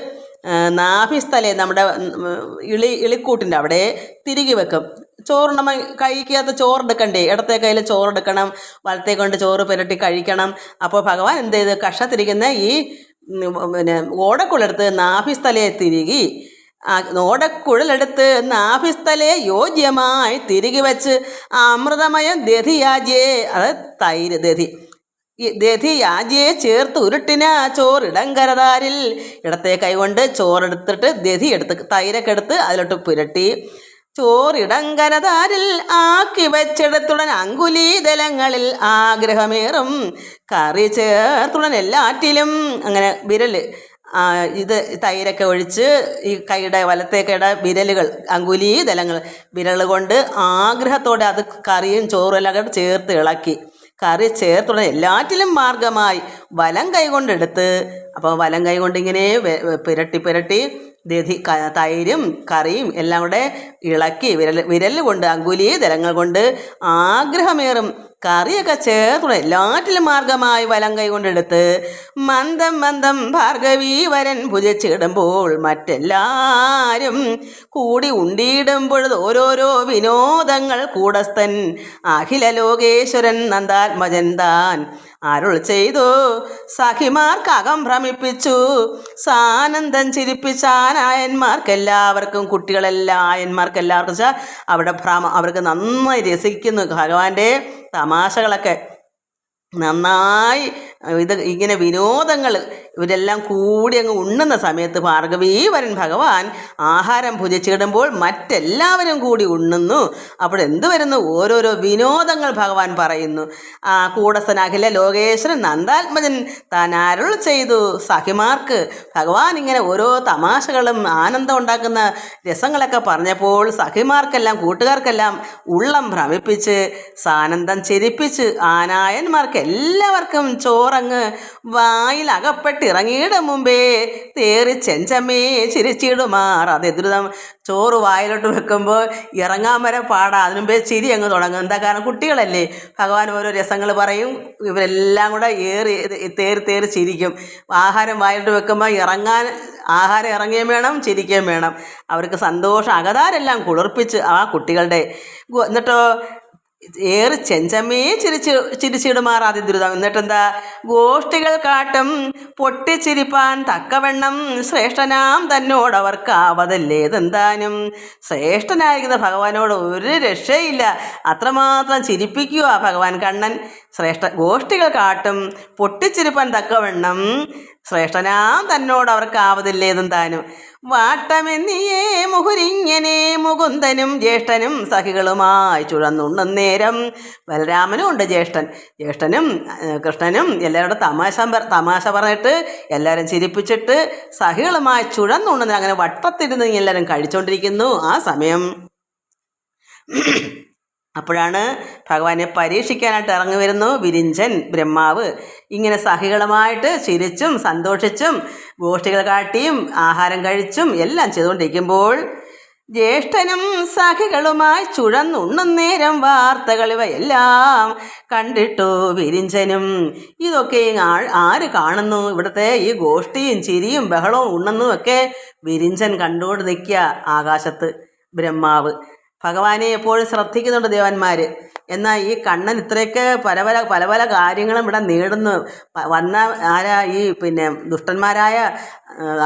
S1: നാഭിസ്ഥലേ നമ്മുടെ ഇളിക്കൂട്ടിൻ്റെ അവിടെ തിരികെ വെക്കും. ചോറുണ്ണ കൈക്കകത്ത് ചോറെടുക്കണ്ടേ, ഇടത്തെ കയ്യിൽ ചോറെടുക്കണം, വലത്തെ കൊണ്ട് ചോറ് പുരട്ടി കഴിക്കണം. അപ്പോൾ ഭഗവാൻ എന്ത് ചെയ്ത് കക്ഷത്തിരിക്കുന്ന ഈ ഓടക്കുഴലെടുത്ത് നാഭിസ്ഥലയെ തിരികി ഓടക്കുഴലെടുത്ത് നാഭിസ്ഥലേ യോജ്യമായി തിരികെ വെച്ച് അമൃതമയം ദധിയാജിയെ, അത് തൈര് ദധിയാജിയെ ചേർത്ത് ഉരുട്ടിന ചോറിടങ്കരതാരിൽ ഇടത്തെ കൈകൊണ്ട് ചോറെടുത്തിട്ട് തൈരൊക്കെ എടുത്ത് അതിലോട്ട് പുരട്ടി ചോറിടങ്കരതാരിൽ ആക്കി വെച്ചെടുത്തുടൻ അങ്കുലീതലങ്ങളിൽ ആഗ്രഹമേറും കറി ചേർത്തുടൻ എല്ലാറ്റിലും അങ്ങനെ വിരല് ഇത് തൈരൊക്കെ ഒഴിച്ച് ഈ കൈയുടെ വലത്തെ കൈയുടെ വിരലുകൾ അങ്കുലീതലങ്ങൾ വിരൽ കൊണ്ട് ആഗ്രഹത്തോടെ അത് കറിയും ചോറും എല്ലാം കൂടെ ചേർത്ത് ഇളക്കി കറി ചേർത്തുടനെ എല്ലാറ്റിലും മാർഗമായി വലം കൈ കൊണ്ടെടുത്ത്, അപ്പോൾ വലം കൈ കൊണ്ട് ഇങ്ങനെ പുരട്ടി തൈരും കറിയും എല്ലാം കൂടെ ഇളക്കി വിരൽ കൊണ്ട് അങ്കുലീതലങ്ങൾ കൊണ്ട് ആഗ്രഹമേറും കറിയൊക്കെ ചേർത്തുള്ള എല്ലാറ്റിലും മാർഗമായി വലം കൈ കൊണ്ടെടുത്ത് മന്ദം ഭാർഗവീ വരൻ ഭുജിച്ചിടുമ്പോൾ മറ്റെല്ലാവരും കൂടി ഉണ്ടിയിടുമ്പോഴത് ഓരോരോ വിനോദങ്ങൾ കൂടസ്ഥൻ അഖില ലോകേശ്വരൻ നന്ദാത്മജൻ താൻ അരുൾ ചെയ്തു സഖിമാർക്കകം ഭ്രമിപ്പിച്ചു സാനന്ദം ചിരിപ്പിച്ചാനായന്മാർക്കെല്ലാവർക്കും ആയന്മാർക്കെല്ലാവർക്കും വെച്ചാൽ അവർക്ക് നന്നായി രസിക്കുന്നു ഭഗവാന്റെ തമാശകളൊക്കെ നന്നായി. ഇങ്ങനെ വിനോദങ്ങൾ ഇവരെല്ലാം കൂടി അങ്ങ് ഉണ്ണുന്ന സമയത്ത് ഭാർഗവീവരൻ ഭഗവാൻ ആഹാരം ഭുജിച്ചിടുമ്പോൾ മറ്റെല്ലാവരും കൂടി ഉണ്ണുന്നു. അപ്പോൾ എന്ത് വരുന്നു? ഓരോരോ വിനോദങ്ങൾ ഭഗവാൻ പറയുന്നു. കൂടസ്ഥൻ അഖില ലോകേശ്വരൻ നന്ദാത്മജൻ താൻ അരുൾ ചെയ്തു സഖിമാർക്ക്. ഭഗവാൻ ഇങ്ങനെ ഓരോ തമാശകളും ആനന്ദം ഉണ്ടാക്കുന്ന രസങ്ങളൊക്കെ പറഞ്ഞപ്പോൾ സഖിമാർക്കെല്ലാം കൂട്ടുകാർക്കെല്ലാം ഉള്ളം ഭ്രമിപ്പിച്ച് സാനന്ദം ചിരിപ്പിച്ച് ആനായന്മാർക്ക് എല്ലാവർക്കും ചോറങ്ങ് വായിൽ അകപ്പെട്ടിറങ്ങിയിടും മുമ്പേ തേറി ചെഞ്ചമ്മേ ചിരിച്ചിടുമാർ. അതെദ്രുതം ചോറ് വായിലോട്ട് വെക്കുമ്പോൾ ഇറങ്ങാൻ വരെ പാടാ, അതിനുമ്പേ ചിരി അങ്ങ് തുടങ്ങും. എന്താ കാരണം കുട്ടികളല്ലേ, ഭഗവാൻ ഓരോ രസങ്ങൾ പറയും, ഇവരെല്ലാം കൂടെ തേറി ചിരിക്കും. ആഹാരം വായിലോട്ട് വെക്കുമ്പോൾ ആഹാരം ഇറങ്ങുകയും വേണം ചിരിക്കുകയും വേണം. അവർക്ക് സന്തോഷം അകതാരെല്ലാം കുളിർപ്പിച്ച് ആ കുട്ടികളുടെ. എന്നിട്ടോ ഏറി ചെഞ്ചമ്മേ ചിരിച്ചിടുമാർ അതിദ്രുതം. എന്നിട്ടെന്താ ഗോഷ്ഠികൾ കാട്ടും പൊട്ടിച്ചിരിപ്പാൻ തക്കവണ്ണം ശ്രേഷ്ഠനാം തന്നോടവർക്ക് ആവതല്ലേതെന്താനും. ശ്രേഷ്ഠനായിരിക്കുന്ന ഭഗവാനോട് ഒരു രക്ഷയില്ല, അത്രമാത്രം ചിരിപ്പിക്കുക ഭഗവാൻ കണ്ണൻ. ഗോഷ്ഠികൾ കാട്ടും പൊട്ടിച്ചിരിപ്പാൻ തക്കവണ്ണം ശ്രേഷ്ഠനാം തന്നോട് അവർക്ക് ആവതില്ലേതും താനും. വാട്ടമെന്നിയേ മുഹുരിങ്ങനെ മുകുന്ദനും ജ്യേഷ്ഠനും സഖികളുമായി ചുഴന്നുണ്ണും നേരം. ബലരാമനും ഉണ്ട് ജ്യേഷ്ഠനും കൃഷ്ണനും എല്ലാവരോടും തമാശ പറഞ്ഞിട്ട് എല്ലാവരും ചിരിപ്പിച്ചിട്ട് സഖികളുമായി ചുഴന്നുണ്ണുന്ന അങ്ങനെ വട്ടത്തിരുന്ന് എല്ലാവരും കഴിച്ചുകൊണ്ടിരിക്കുന്നു. ആ സമയം അപ്പോഴാണ് ഭഗവാനെ പരീക്ഷിക്കാനായിട്ട് ഇറങ്ങി വരുന്നു വിരിഞ്ചൻ ബ്രഹ്മാവ്. ഇങ്ങനെ സഹികളുമായിട്ട് ചിരിച്ചും സന്തോഷിച്ചും ഗോഷ്ഠികൾ കാട്ടിയും ആഹാരം കഴിച്ചും എല്ലാം ചെയ്തുകൊണ്ടിരിക്കുമ്പോൾ ജ്യേഷ്ഠനും സഖികളുമായി ചുഴന്നുണ്ണുന്നേരം വാർത്തകൾ ഇവയെല്ലാം കണ്ടിട്ടു വിരിഞ്ചനും. ഇതൊക്കെ ആര് കാണുന്നു? ഇവിടുത്തെ ഈ ഗോഷ്ഠിയും ചിരിയും ബഹളവും ഉണ്ണുന്നതും ഒക്കെ വിരിഞ്ചൻ കണ്ടുകൊണ്ട് നിൽക്കുക ആകാശത്ത്. ബ്രഹ്മാവ് ഭഗവാനെ എപ്പോഴും ശ്രദ്ധിക്കുന്നുണ്ട് ദേവന്മാർ. എന്നാൽ ഈ കണ്ണൻ ഇത്രയൊക്കെ പല പല കാര്യങ്ങളും ഇവിടെ നേടുന്നു. വന്ന ആരാ ഈ ദുഷ്ടന്മാരായ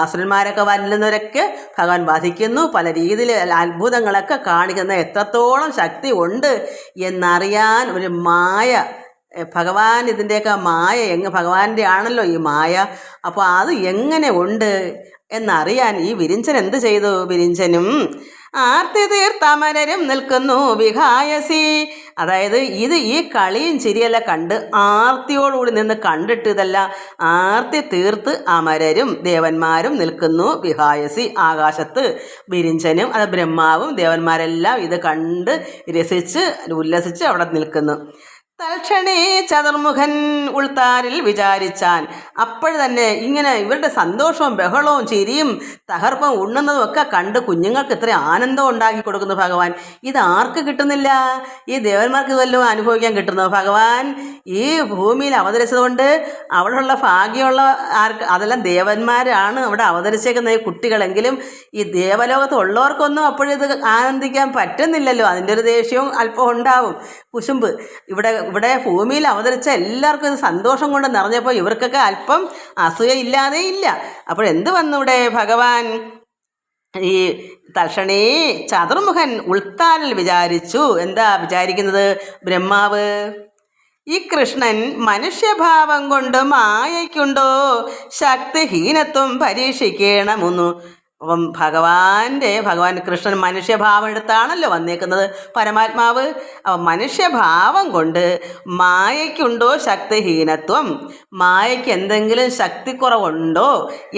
S1: അസുരന്മാരൊക്കെ വരുന്നവരൊക്കെ ഭഗവാൻ വധിക്കുന്നു. പല രീതിയിൽ അത്ഭുതങ്ങളൊക്കെ കാണിക്കുന്ന എത്രത്തോളം ശക്തി ഉണ്ട് എന്നറിയാൻ ഒരു മായ, ഭഗവാൻ ഇതിൻ്റെയൊക്കെ മായ ഭഗവാന്റെ ആണല്ലോ ഈ മായ. അപ്പോൾ അത് എങ്ങനെ ഉണ്ട് എന്നറിയാൻ ഈ വിരിഞ്ചൻ എന്ത് ചെയ്തു? വിരിഞ്ചനും ആർത്തി തീർത്തമരരും നിൽക്കുന്നു വിഹായസി. അതായത് ഈ കളിയും ചിരിയെല്ലാം കണ്ട് ആർത്തിയോടുകൂടി നിന്ന് കണ്ടിട്ട് ഇതെല്ലാം ആർത്തി തീർത്ത് അമരരും ദേവന്മാരും നിൽക്കുന്നു വിഹായസി ആകാശത്ത്. വിരിഞ്ചനും അത് ബ്രഹ്മാവും ദേവന്മാരെല്ലാം ഇത് കണ്ട് രസിച്ച് ഉല്ലസിച്ച് അവിടെ നിൽക്കുന്നു. തൽക്ഷണേ ചതുർമുഖൻ ഉൾത്താരിൽ വിചാരിച്ചാൻ. അപ്പോൾ തന്നെ ഇങ്ങനെ ഇവരുടെ സന്തോഷവും ബഹളവും ചിരിയും തകർപ്പും ഉണ്ണുന്നതും ഒക്കെ കണ്ട് കുഞ്ഞുങ്ങൾക്ക് ഇത്ര ആനന്ദം ഉണ്ടാക്കി കൊടുക്കുന്നു ഭഗവാൻ. ഇത് ആർക്ക് കിട്ടുന്നില്ല? ഈ ദേവന്മാർക്ക് ഇതെല്ലാം അനുഭവിക്കാൻ കിട്ടുന്നു. ഭഗവാൻ ഈ ഭൂമിയിൽ അവതരിച്ചതുകൊണ്ട് അവിടെയുള്ള ഭാഗ്യമുള്ള അതെല്ലാം ദേവന്മാരാണ് അവിടെ അവതരിച്ചേക്കുന്ന ഈ കുട്ടികളെങ്കിലും ഈ ദേവലോകത്ത് ഉള്ളവർക്കൊന്നും അപ്പോഴിത് ആനന്ദിക്കാൻ പറ്റുന്നില്ലല്ലോ. അതിൻ്റെ ഒരു ദേഷ്യവും അല്പം ഉണ്ടാവും, കുശുമ്പ്. ഇവിടെ ഭൂമിയിൽ അവതരിച്ച എല്ലാവർക്കും ഇത് സന്തോഷം കൊണ്ട് നിറഞ്ഞപ്പോൾ ഇവർക്കൊക്കെ അല്പം അസൂയയില്ലാതെ ഇല്ല. അപ്പോഴെന്ത് വന്നു ഇവിടെ? ഭഗവാൻ ഈ തൽക്ഷണേ ചതുർമുഖൻ ഉൾത്താനിൽ വിചാരിച്ചു. എന്താ വിചാരിക്കുന്നത് ബ്രഹ്മാവ്? ഈ കൃഷ്ണൻ മനുഷ്യഭാവം കൊണ്ട് മായയ്ക്കുണ്ടോ ശക്തിഹീനത്വം പരീക്ഷിക്കണമെന്നു. അപ്പം ഭഗവാൻ കൃഷ്ണൻ മനുഷ്യഭാവം എടുത്താണല്ലോ വന്നേക്കുന്നത് പരമാത്മാവ്. അപ്പം മനുഷ്യഭാവം കൊണ്ട് മായയ്ക്കുണ്ടോ ശക്തിഹീനത്വം, മായയ്ക്ക് എന്തെങ്കിലും ശക്തിക്കുറവുണ്ടോ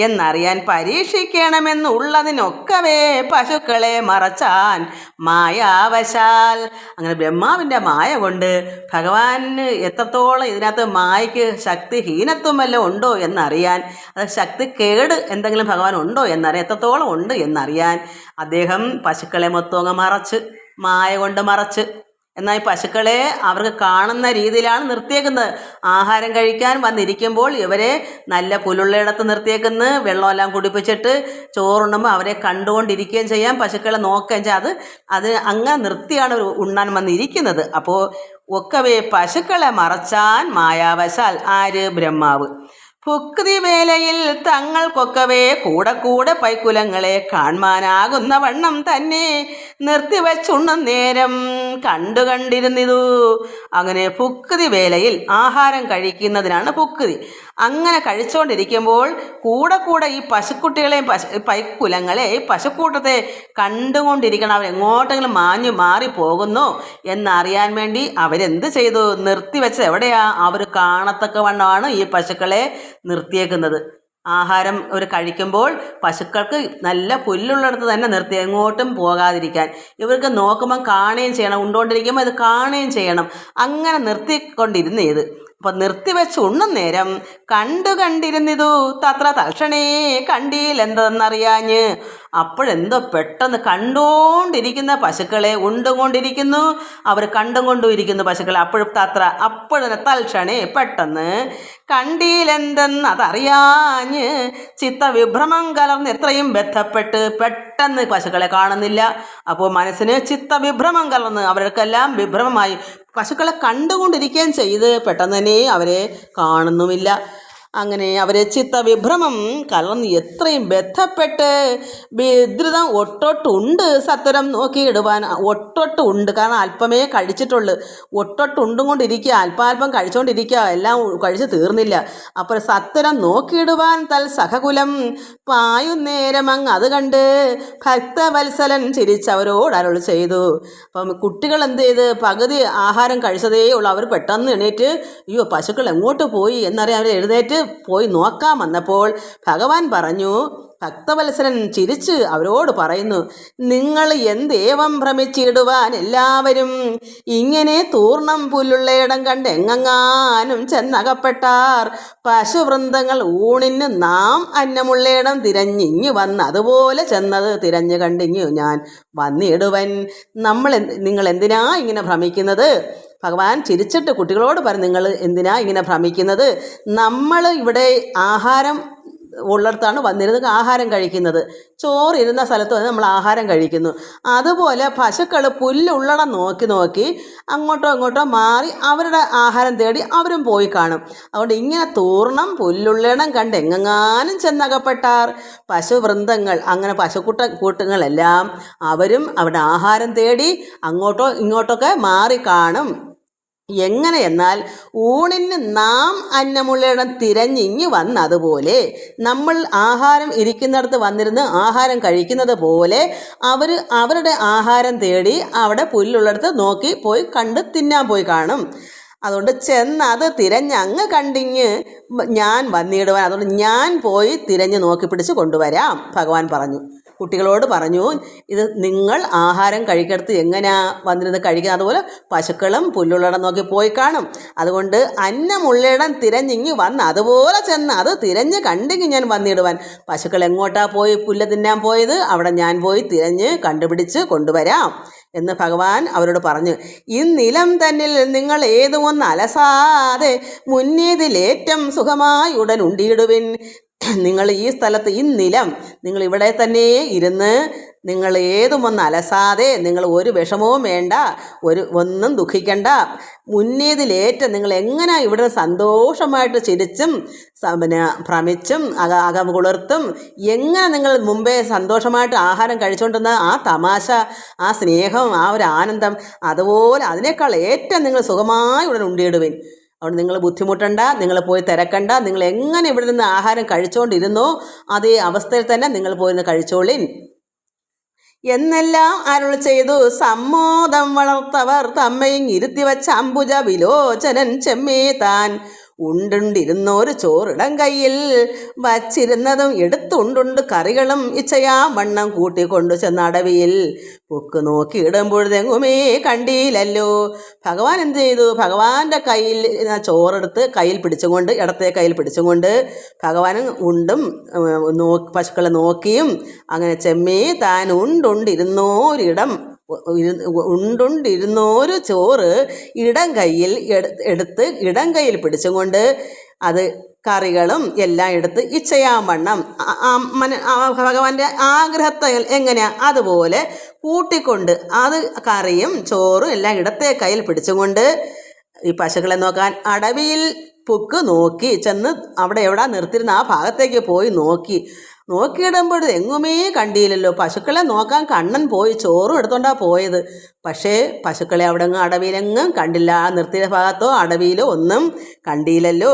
S1: എന്നറിയാൻ പരീക്ഷിക്കണമെന്നുള്ളതിനൊക്കവേ പശുക്കളെ മറച്ചാൻ മായാവശാൽ. അങ്ങനെ ബ്രഹ്മാവിൻ്റെ മായ കൊണ്ട് ഭഗവാന് എത്രത്തോളം ഇതിനകത്ത് മായയ്ക്ക് ശക്തിഹീനത്വം വല്ലതും ഉണ്ടോ എന്നറിയാൻ, അത് ശക്തിക്കേട് എന്തെങ്കിലും ഭഗവാൻ ഉണ്ടോ എന്നറിയാൻ, എത്രത്തോളം ഉണ്ട് എന്നറിയാൻ അദ്ദേഹം പശുക്കളെ മൊത്തം മറച്ച്, മായ കൊണ്ട് മറച്ച്. എന്നാൽ ഈ പശുക്കളെ അവർക്ക് കാണുന്ന രീതിയിലാണ് നിർത്തിയേക്കുന്നത്. ആഹാരം കഴിക്കാൻ വന്നിരിക്കുമ്പോൾ ഇവരെ നല്ല പുല്ലുള്ളയിടത്ത് നിർത്തിയേക്കുന്നത്, വെള്ളമെല്ലാം കുടിപ്പിച്ചിട്ട് ചോറുണ്ണുമ്പോൾ അവരെ കണ്ടുകൊണ്ടിരിക്കുകയും ചെയ്യാം, പശുക്കളെ നോക്കുകയും ചെയ്യാം. അത് അങ്ങനെ നിർത്തിയാണ് ഉണ്ണാൻ വന്നിരിക്കുന്നത്. അപ്പോൾ ഒക്കവേ പശുക്കളെ മറച്ചാൻ മായാവശാൽ. ആര്? ബ്രഹ്മാവ്. ഭുക്തി വേലയിൽ തങ്ങൾക്കൊക്കവേ കൂടെ പൈക്കുലങ്ങളെ കാൺമാനാകുന്ന വണ്ണം തന്നെ നിർത്തിവച്ചുണ്ണും നേരം കണ്ടിരുന്നിതു. അങ്ങനെ ഭുക്തി വേലയിൽ ആഹാരം കഴിക്കുന്നതിനാണ് ഭുക്തി. അങ്ങനെ കഴിച്ചുകൊണ്ടിരിക്കുമ്പോൾ കൂടെ ഈ പശുക്കുട്ടികളെയും പൈക്കുലങ്ങളെ ഈ പശുക്കൂട്ടത്തെ കണ്ടുകൊണ്ടിരിക്കണം. അവരെങ്ങോട്ടെങ്കിലും മാഞ്ഞു മാറിപ്പോകുന്നോ എന്നറിയാൻ വേണ്ടി അവരെന്ത് ചെയ്തു? നിർത്തിവെച്ചത് എവിടെയാ? അവർ കാണത്തക്ക വണ്ണമാണ് ഈ പശുക്കളെ നിർത്തിയേക്കുന്നത്. ആഹാരം അവർ കഴിക്കുമ്പോൾ പശുക്കൾക്ക് നല്ല പുല്ലുള്ളിടത്ത് തന്നെ നിർത്തി, എങ്ങോട്ടും പോകാതിരിക്കാൻ. ഇവർക്ക് നോക്കുമ്പം കാണുകയും ചെയ്യണം, ഉണ്ടുകൊണ്ടിരിക്കുമ്പോൾ ഇത് കാണുകയും ചെയ്യണം. അങ്ങനെ നിർത്തിക്കൊണ്ടിരുന്നു ഇത്. അപ്പം നിർത്തിവെച്ച് ഉണ്ണും നേരം കണ്ടിരുന്നിതു തത്ര തൽക്ഷണേ കണ്ടീലെന്തെന്നറിയാഞ്ഞ്. അപ്പോഴെന്തോ പെട്ടെന്ന് കണ്ടുകൊണ്ടിരിക്കുന്ന പശുക്കളെ ഉണ്ടുകൊണ്ടിരിക്കുന്നു, അവർ കണ്ടുകൊണ്ടിരിക്കുന്നു പശുക്കളെ. അപ്പോഴന്നെ തൽക്ഷണേ പെട്ടെന്ന് കണ്ടീലെന്തെന്ന് അതറിയാഞ്ഞ് ചിത്തവിഭ്രമം കലർന്ന് എത്രയും ബന്ധപ്പെട്ട് പെട്ടെന്ന് പശുക്കളെ കാണുന്നില്ല. അപ്പോൾ മനസ്സിന് ചിത്തവിഭ്രമം കലർന്ന് അവർക്കെല്ലാം വിഭ്രമമായി. പശുക്കളെ കണ്ടുകൊണ്ടിരിക്കുകയും ചെയ്ത് പെട്ടെന്ന് തന്നെ അവരെ കാണുന്നുമില്ല. അങ്ങനെ അവരെ ചിത്തവിഭ്രമം കലർന്ന് എത്രയും ബന്ധപ്പെട്ട് വിദ്രുതം ഒട്ടൊട്ടുണ്ട് സത്വരം നോക്കിയിടുവാൻ. ഒട്ടൊട്ടുണ്ട്, കാരണം അല്പമേ കഴിച്ചിട്ടുള്ളൂ. ഒട്ടൊട്ടുണ്ടും കൊണ്ടിരിക്കുക, അല്പാൽപ്പം കഴിച്ചുകൊണ്ടിരിക്കുക, എല്ലാം കഴിച്ച് തീർന്നില്ല. അപ്പോൾ സത്വരം നോക്കിയിടുവാൻ സഹകുലം പായുന്നേരം അത് കണ്ട് ഭക്തവത്സലൻ ചിരിച്ചവരോട് അരുൾ ചെയ്തു. അപ്പം കുട്ടികൾ എന്ത് ചെയ്ത്? പകുതി ആഹാരം കഴിച്ചതേ ഉള്ളൂ. അവർ പെട്ടെന്ന് എണീറ്റ് അയ്യോ പശുക്കൾ എങ്ങോട്ട് പോയി എന്നറിയാൻ അവർ എഴുന്നേറ്റ് പോയി നോക്കാൻ വന്നപ്പോൾ ഭഗവാൻ പറഞ്ഞു, ഭക്തവത്സരൻ ചിരിച്ച് അവരോട് പറയുന്നു, നിങ്ങൾ എന്തേവം ഭ്രമിച്ചിടുവാൻ എല്ലാവരും ഇങ്ങനെ തൂർണം പുല്ലുള്ളയിടം കണ്ട് എങ്ങാനും ചെന്നകപ്പെട്ടാർ. പശുവൃന്ദങ്ങൾ ഊണിന് നാം അന്നമുള്ളയിടം തിരഞ്ഞിങ്ങു വന്ന് അതുപോലെ ചെന്നത് തിരഞ്ഞു കണ്ടിങ്ങു ഞാൻ വന്നിടുവൻ. നിങ്ങൾ എന്തിനാ ഇങ്ങനെ ഭ്രമിക്കുന്നത്? ഭഗവാൻ ചിരിച്ചിട്ട് കുട്ടികളോട് പറഞ്ഞു, നിങ്ങൾ എന്തിനാ ഇങ്ങനെ ഭ്രമിക്കുന്നത്? നമ്മൾ ഇവിടെ ആഹാരം ഉള്ളിടത്താണ് വന്നിരുന്ന് ആഹാരം കഴിക്കുന്നത്. ചോറിരുന്ന സ്ഥലത്ത് വന്ന് നമ്മൾ ആഹാരം കഴിക്കുന്നു. അതുപോലെ പശുക്കൾ പുല്ലുള്ളടം നോക്കി നോക്കി അങ്ങോട്ടോ ഇങ്ങോട്ടോ മാറി അവരുടെ ആഹാരം തേടി അവരും പോയി കാണും. അതുകൊണ്ട് ഇങ്ങനെ തൂർണം പുല്ലുള്ളിടം കണ്ട് എങ്ങാനും ചെന്നകപ്പെട്ടാർ. പശുവൃന്ദങ്ങൾ അങ്ങനെ കൂട്ടങ്ങളെല്ലാം അവരും അവരുടെ ആഹാരം തേടി അങ്ങോട്ടോ ഇങ്ങോട്ടൊക്കെ മാറി കാണും. എങ്ങനെ എന്നാൽ ഊണിന് നാം അന്നമുള്ളയിടം തിരഞ്ഞിങ്ങി വന്നതുപോലെ നമ്മൾ ആഹാരം ഇരിക്കുന്നിടത്ത് വന്നിരുന്ന് ആഹാരം കഴിക്കുന്നത് പോലെ അവർ അവരുടെ ആഹാരം തേടി അവിടെ പുല്ലുള്ളിടത്ത് നോക്കി പോയി കണ്ട് തിന്നാൻ പോയി കാണും. അതുകൊണ്ട് അത് തിരഞ്ഞങ്ങ് കണ്ടിങ്ങ് ഞാൻ വന്നിടുവാൻ, അതുകൊണ്ട് ഞാൻ പോയി തിരഞ്ഞ് നോക്കി പിടിച്ച് കൊണ്ടുവരാം ഭഗവാൻ പറഞ്ഞു. കുട്ടികളോട് പറഞ്ഞു, ഇത് നിങ്ങൾ ആഹാരം കഴിക്കടുത്ത് എങ്ങനെയാ വന്നിരുന്ന് കഴിക്കുന്നത്, അതുപോലെ പശുക്കളും പുല്ലുള്ളിടം നോക്കി പോയി കാണും. അതുകൊണ്ട് അന്നമുള്ളിടം തിരഞ്ഞിങ്ങി വന്ന് അതുപോലെ അത് തിരഞ്ഞ് കണ്ടെങ്കിൽ ഞാൻ വന്നിടുവാൻ. പശുക്കൾ എങ്ങോട്ടാ പോയി പുല്ല് തിന്നാൻ പോയത്, അവിടെ ഞാൻ പോയി തിരഞ്ഞ് കണ്ടുപിടിച്ച് കൊണ്ടുവരാം എന്ന് ഭഗവാൻ അവരോട് പറഞ്ഞു. ഈ നിലം തന്നിൽ നിങ്ങൾ ഏതുമൊന്ന് അലസാതെ മുന്നേതിലേറ്റം സുഖമായി ഉടൻ ഉണ്ടിയിടുവിൻ. നിങ്ങൾ ഈ സ്ഥലത്ത് ഈ നിലം നിങ്ങൾ ഇവിടെ തന്നെ ഇരുന്ന് നിങ്ങൾ ഏതുമൊന്ന് അലസാതെ, നിങ്ങൾ ഒരു വിഷമവും വേണ്ട, ഒന്നും ദുഃഖിക്കണ്ട. മുന്നേതിലേറ്റം നിങ്ങൾ എങ്ങനെ ഇവിടെ സന്തോഷമായിട്ട് ചിരിച്ചും ഭ്രമിച്ചും അകം കുളിർത്തും എങ്ങനെ നിങ്ങൾ മുമ്പേ സന്തോഷമായിട്ട് ആഹാരം കഴിച്ചുകൊണ്ടിരുന്ന ആ തമാശ, ആ സ്നേഹം, ആ ഒരു ആനന്ദം, അതുപോലെ അതിനേക്കാൾ ഏറ്റവും നിങ്ങൾ സുഖമായി ഉടൻ ഉണ്ടിയിടുവിൻ. അതുകൊണ്ട് നിങ്ങൾ ബുദ്ധിമുട്ടണ്ട, നിങ്ങൾ പോയി തിരക്കണ്ട. നിങ്ങൾ എങ്ങനെ ഇവിടെ നിന്ന് ആഹാരം കഴിച്ചുകൊണ്ടിരുന്നോ അതേ അവസ്ഥയിൽ തന്നെ നിങ്ങൾ പോയിരുന്ന് കഴിച്ചോളിൻ എന്നെല്ലാം അരുൾ ചെയ്തു. സമ്മോദം വളർത്തവർ തമ്മയും ഇരുത്തിവച്ച അംബുജ വിലോചനൻ ചെമ്മേ താൻ ഉണ്ടുണ്ടിരുന്നൊരു ചോറിടം കയ്യിൽ വച്ചിരുന്നതും എടുത്തുണ്ടുണ്ട് കറികളും ഇച്ചയാ വണ്ണം കൂട്ടിക്കൊണ്ടു ചെന്നടവിയിൽ പൊക്ക് നോക്കി ഇടുമ്പോഴെങ്ങുമേ കണ്ടില്ലല്ലോ. ഭഗവാൻ എന്ത് ചെയ്തു? ഭഗവാന്റെ കയ്യിൽ ചോറെടുത്ത് കയ്യിൽ പിടിച്ചുകൊണ്ട്, ഇടത്തെ കയ്യിൽ പിടിച്ചുകൊണ്ട് ഭഗവാൻ ഉണ്ടും പശുക്കളെ നോക്കിയും അങ്ങനെ ചെമ്മേ താൻ ഉണ്ടുണ്ടിരുന്നോരിടം ഉണ്ടുണ്ടിരുന്നോരു ചോറ് ഇടം കയ്യിൽ എടുത്ത് ഇടം കയ്യിൽ പിടിച്ചും കൊണ്ട് അത് കറികളും എല്ലാം എടുത്ത് ഇച്ഛയാവണ്ണം ഭഗവാന്റെ ആഗ്രഹത്തെ എങ്ങനെയാ അതുപോലെ കൂട്ടിക്കൊണ്ട് അത് കറിയും ചോറും എല്ലാം ഇടത്തെ കയ്യിൽ പിടിച്ചും കൊണ്ട് ഈ പശുക്കളെ നോക്കാൻ അടവിയിൽ പൊക്ക് നോക്കി ചെന്ന് അവിടെ എവിടെ നിർത്തിയിരുന്ന ആ ഭാഗത്തേക്ക് പോയി നോക്കിയിടുമ്പോൾ എങ്ങുമേ കണ്ടില്ലല്ലോ. പശുക്കളെ നോക്കാൻ കണ്ണൻ പോയി ചോറും എടുത്തോണ്ടാണ് പോയത്. പക്ഷേ പശുക്കളെ അവിടെ അടവിയിലെങ്ങും കണ്ടില്ല. ആ നിർത്തിയ ഭാഗത്തോ അടവിയിലോ ഒന്നും കണ്ടില്ലല്ലോ.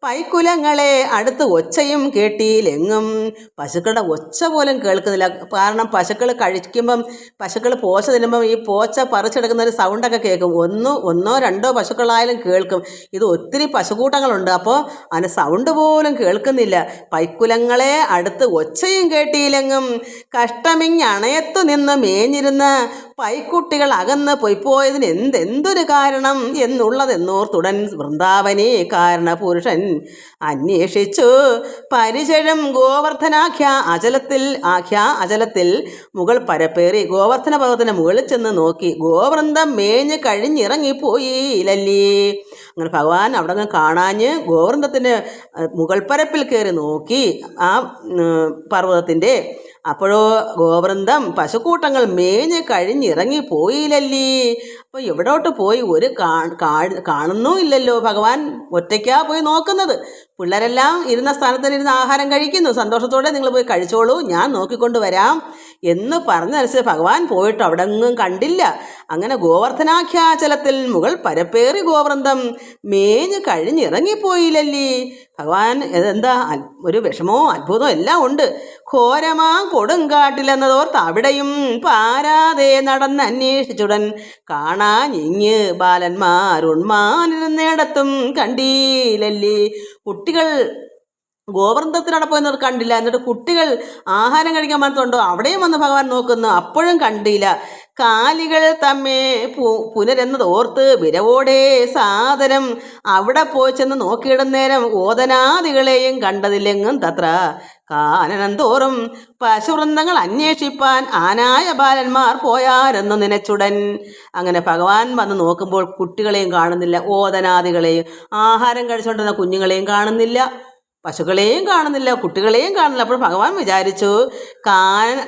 S1: പൈക്കുലങ്ങളെ അടുത്ത് ഒച്ചയും കേട്ടിയിലെങ്ങും. പശുക്കളുടെ ഒച്ച പോലും കേൾക്കുന്നില്ല. കാരണം പശുക്കൾ കഴിക്കുമ്പം, പശുക്കൾ പോച്ച തിന്നുമ്പം ഈ പോച്ച പറിച്ചെടുക്കുന്ന ഒരു സൗണ്ടൊക്കെ കേൾക്കും. ഒന്നോ രണ്ടോ പശുക്കളായാലും കേൾക്കും. ഇത് ഒത്തിരി പശുക്കൂട്ടങ്ങളുണ്ട്, അപ്പോൾ അതിന് സൗണ്ട് പോലും കേൾക്കുന്നില്ല. പൈക്കുലങ്ങളെ അടുത്ത് ഒച്ചയും കേട്ടിയിലെങ്ങും. കഷ്ടമിങ്ങണയത്തു നിന്ന് മേഞ്ഞിരുന്ന പൈക്കുട്ടികൾ അകന്ന് പൊയ്പോയതിന് എന്തൊരു കാരണം എന്നുള്ളതെന്നോർത്തുടൻ വൃന്ദാവനേ കാരണപുരുഷൻ അന്വേഷിച്ചു. പരിചയം ഗോവർദ്ധനാഖ്യ അചലത്തിൽ മുകൾ പരപ്പേറി ഗോവർദ്ധന പർവ്വതത്തിന് മുകളിൽ ചെന്ന് നോക്കി. ഗോവൃന്ദം മേഞ്ഞ് കഴിഞ്ഞിറങ്ങിപ്പോയില്ലല്ലേ. അങ്ങനെ ഭഗവാൻ അവിടെ കാണാഞ്ഞ് ഗോവൃന്ദത്തിൻ്റെ മുകൾ പരപ്പിൽ കയറി നോക്കി ആ പർവ്വതത്തിൻ്റെ. അപ്പോഴോ ഗോവൃന്ദം പശുക്കൂട്ടങ്ങൾ മേഞ്ഞ് കഴിഞ്ഞിറങ്ങിപ്പോയില്ലല്ലേ. അപ്പോൾ എവിടോട്ട് പോയി? ഒരു കാണുന്നും ഇല്ലല്ലോ. ഭഗവാൻ ഒറ്റയ്ക്കാ പോയി നോക്കുന്നത്. പിള്ളേരെല്ലാം ഇരുന്ന സ്ഥാനത്തിരുന്ന് ആഹാരം കഴിക്കുന്നു. സന്തോഷത്തോടെ നിങ്ങൾ പോയി കഴിച്ചോളൂ, ഞാൻ നോക്കിക്കൊണ്ട് വരാം എന്ന് പറഞ്ഞനുസരിച്ച് ഭഗവാൻ പോയിട്ട് അവിടെ എങ്ങും കണ്ടില്ല. അങ്ങനെ ഗോവർദ്ധനാഖ്യാചലത്തിൽ മുകൾ പരപ്പേറി ഗോവൃന്ദം മേഞ്ഞ് കഴിഞ്ഞിറങ്ങിപ്പോയില്ലല്ലേ. ഭഗവാൻ എന്താ ഒരു വിഷമവും അത്ഭുതവും എല്ലാം ഉണ്ട്. ഘോരമാ കൊടുങ്കാട്ടിലെന്നതോർത്ത് അവിടെയും പാരാതെ നടന്ന് അന്വേഷിച്ചുടൻ കാണാഞ്ഞിങ്ങ് ബാലന്മാരുണ്മാനിരുന്നിടത്തും കണ്ടീലല്ലേ. കുട്ടികൾ ഗോവൃന്ദത്തിനവിടെ പോയെന്നത് കണ്ടില്ല. എന്നിട്ട് കുട്ടികൾ ആഹാരം കഴിക്കാൻ വന്നിട്ടുണ്ടോ, അവിടെയും വന്ന് ഭഗവാൻ നോക്കുന്നു, അപ്പോഴും കണ്ടില്ല. കാലികൾ തമ്മേ പുനരെന്നത് ഓർത്ത് വിരവോടെ സാദരം അവിടെ പോയി ചെന്ന് നോക്കിയിടുന്നേരം ഓദനാദികളെയും കണ്ടതില്ലെങ്ങും തത്ര. കാനനം തോറും പശുവൃന്ദങ്ങൾ അന്വേഷിപ്പാൻ ആനായ ബാലന്മാർ പോയാരെന്ന് നനച്ചുടൻ. അങ്ങനെ ഭഗവാൻ വന്ന് നോക്കുമ്പോൾ കുട്ടികളെയും കാണുന്നില്ല, ഓദനാദികളെയും ആഹാരം കഴിച്ചുകൊണ്ടിരുന്ന കുഞ്ഞുങ്ങളെയും കാണുന്നില്ല, പശുക്കളെയും കാണുന്നില്ല, കുട്ടികളെയും കാണുന്നില്ല. അപ്പോൾ ഭഗവാൻ വിചാരിച്ചു,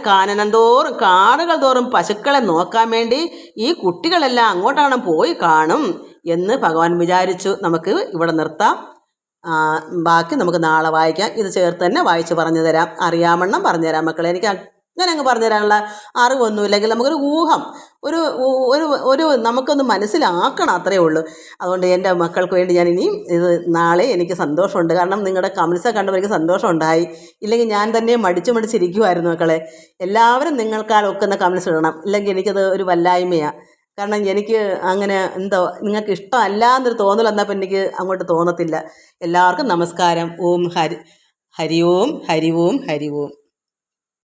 S1: കാനനം തോറും കാടുകൾ തോറും പശുക്കളെ നോക്കാൻ വേണ്ടി ഈ കുട്ടികളെല്ലാം അങ്ങോട്ടാണ് പോയി കാണും എന്ന് ഭഗവാൻ വിചാരിച്ചു. നമുക്ക് ഇവിടെ നിർത്താം. ബാക്കി നമുക്ക് നാളെ വായിക്കാം. ഇത് ചേർത്ത് തന്നെ വായിച്ച് പറഞ്ഞു തരാം, അറിയാമണ്ണം പറഞ്ഞു തരാം മക്കളെ. എനിക്ക് അങ്ങനെ അങ്ങ് പറഞ്ഞു തരാനുള്ള അറിവൊന്നുമില്ലെങ്കിൽ നമുക്കൊരു ഊഹം, ഒരു ഒരു ഒരു നമുക്കൊന്ന് മനസ്സിലാക്കണം, അത്രയേ ഉള്ളൂ. അതുകൊണ്ട് എൻ്റെ മക്കൾക്ക് വേണ്ടി ഞാൻ ഇനിയും ഇത് നാളെ എനിക്ക് സന്തോഷമുണ്ട്. കാരണം നിങ്ങളുടെ കമൻസൊക്കെ കണ്ടപ്പോൾ എനിക്ക് സന്തോഷമുണ്ടായി. ഇല്ലെങ്കിൽ ഞാൻ തന്നെ മടിച്ചിരിക്കുമായിരുന്നു മക്കളെ. എല്ലാവരും നിങ്ങൾക്കാൾ ഒക്കുന്ന കമൻസ് ഇടണം, ഇല്ലെങ്കിൽ എനിക്കത് ഒരു വല്ലായ്മയാണ്. കാരണം എനിക്ക് അങ്ങനെ എന്തോ നിങ്ങൾക്ക് ഇഷ്ടമല്ല എന്നൊരു തോന്നൽ വന്നപ്പോൾ എനിക്ക് അങ്ങോട്ട് തോന്നത്തില്ല. എല്ലാവർക്കും നമസ്കാരം. ഹരി ഓം ഹരി ഓം ഹരി ഓം.